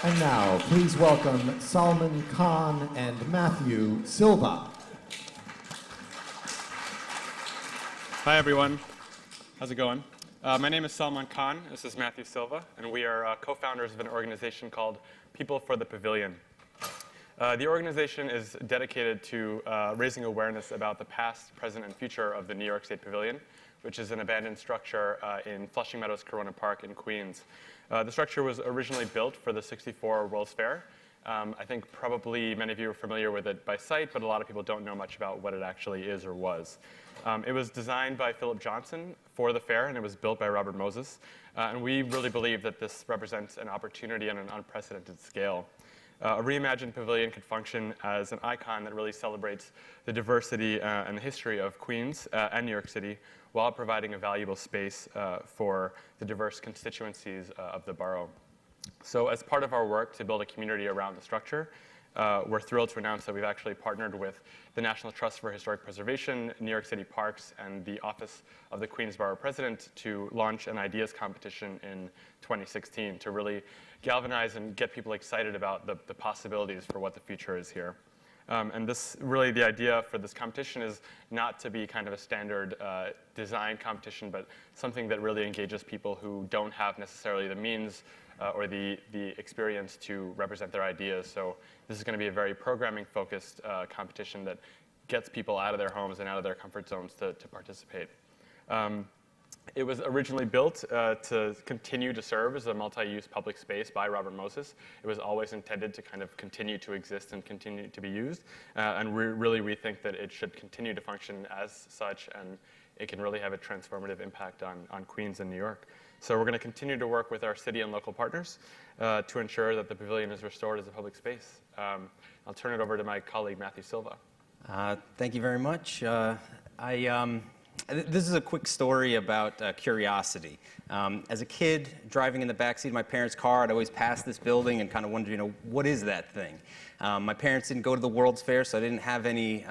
And now, please welcome Salmaan Khan and Matthew Silva. Hi, everyone. How's it going? My name is Salmaan Khan. This is Matthew Silva, and we are co-founders of an organization called People for the Pavilion. The organization is dedicated to raising awareness about the past, present, and future of the New York State Pavilion, which is an abandoned structure in Flushing Meadows-Corona Park in Queens. The structure was originally built for the '64 World's Fair. I think probably many of you are familiar with it by sight, but a lot of people don't know much about what it actually is or was. It was designed by Philip Johnson for the fair, and it was built by Robert Moses. And we really believe that this represents an opportunity on an unprecedented scale. A reimagined pavilion could function as an icon that really celebrates the diversity and the history of Queens and New York City, while providing a valuable space for the diverse constituencies of the borough. So as part of our work to build a community around the structure, we're thrilled to announce that we've actually partnered with the National Trust for Historic Preservation, New York City Parks, and the Office of the Queens Borough President to launch an ideas competition in 2016 to really galvanize and get people excited about the possibilities for what the future is here. And this really, the idea for this competition is not to be kind of a standard design competition, but something that really engages people who don't have necessarily the means or the experience to represent their ideas. So this is going to be a very programming-focused competition that gets people out of their homes and out of their comfort zones to participate. It was originally built to continue to serve as a multi-use public space by Robert Moses. It was always intended to kind of continue to exist and continue to be used. And we think that it should continue to function as such, and it can really have a transformative impact on Queens and New York. So we're going to continue to work with our city and local partners to ensure that the pavilion is restored as a public space. I'll turn it over to my colleague, Matthew Silva. Thank you very much. This is a quick story about curiosity. As a kid, driving in the backseat of my parents' car, I'd always pass this building and kind of wonder, what is that thing? My parents didn't go to the World's Fair, so I didn't have any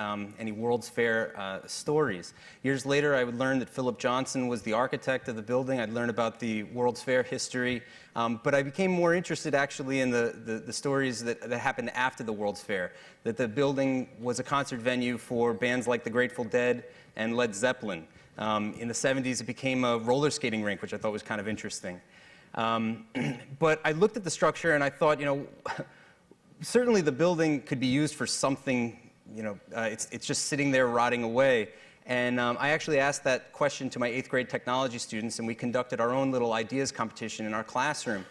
World's Fair stories. Years later, I would learn that Philip Johnson was the architect of the building. I'd learn about the World's Fair history. But I became more interested actually in the stories that happened after the World's Fair, that the building was a concert venue for bands like the Grateful Dead and Led Zeppelin. In the 70s, it became a roller skating rink, which I thought was kind of interesting. But I looked at the structure and I thought, certainly the building could be used for something, it's just sitting there rotting away. And I actually asked that question to my 8th grade technology students, and we conducted our own little ideas competition in our classroom.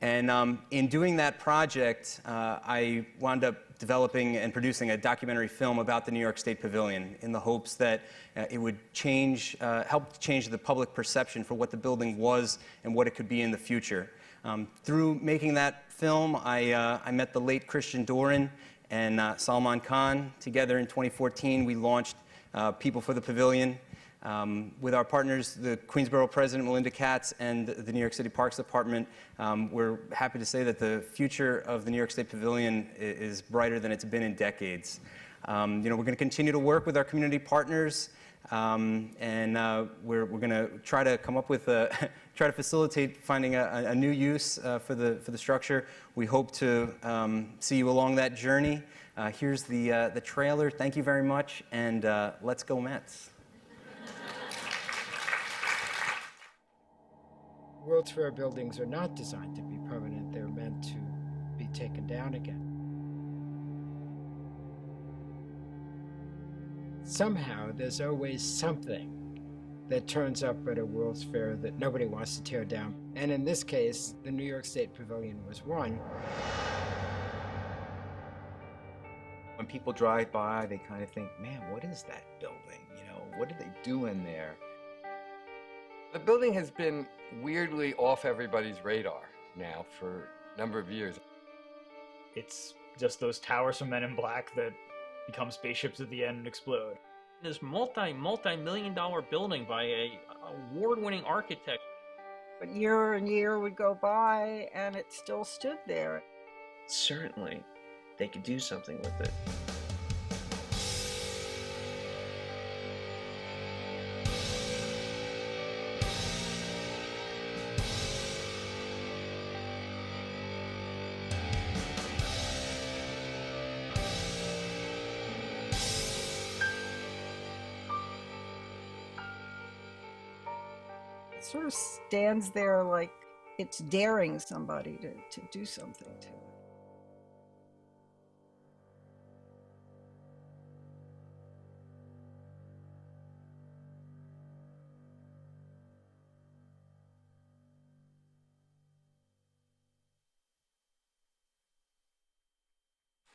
And in doing that project, I wound up developing and producing a documentary film about the New York State Pavilion in the hopes that it would help change the public perception for what the building was and what it could be in the future. Through making that film, I met the late Christian Doran and Salmaan Khan. Together in 2014, we launched People for the Pavilion. With our partners, the Queens Borough President, Melinda Katz, and the New York City Parks Department, we're happy to say that the future of the New York State Pavilion is brighter than it's been in decades. We're going to continue to work with our community partners, and we're going to try to come up with try to facilitate finding a new use for the structure. We hope to see you along that journey. Here's the trailer. Thank you very much, and let's go Mets. World's Fair buildings are not designed to be permanent. They're meant to be taken down again. Somehow, there's always something that turns up at a World's Fair that nobody wants to tear down. And in this case, the New York State Pavilion was one. When people drive by, they kind of think, man, what is that building? What are they doing there? The building has been weirdly off everybody's radar now for a number of years. It's just those towers from Men in Black that become spaceships at the end and explode. This multi-million dollar building by a award-winning architect. But year and year would go by and it still stood there. Certainly, they could do something with it. sort of stands there like it's daring somebody to do something to it.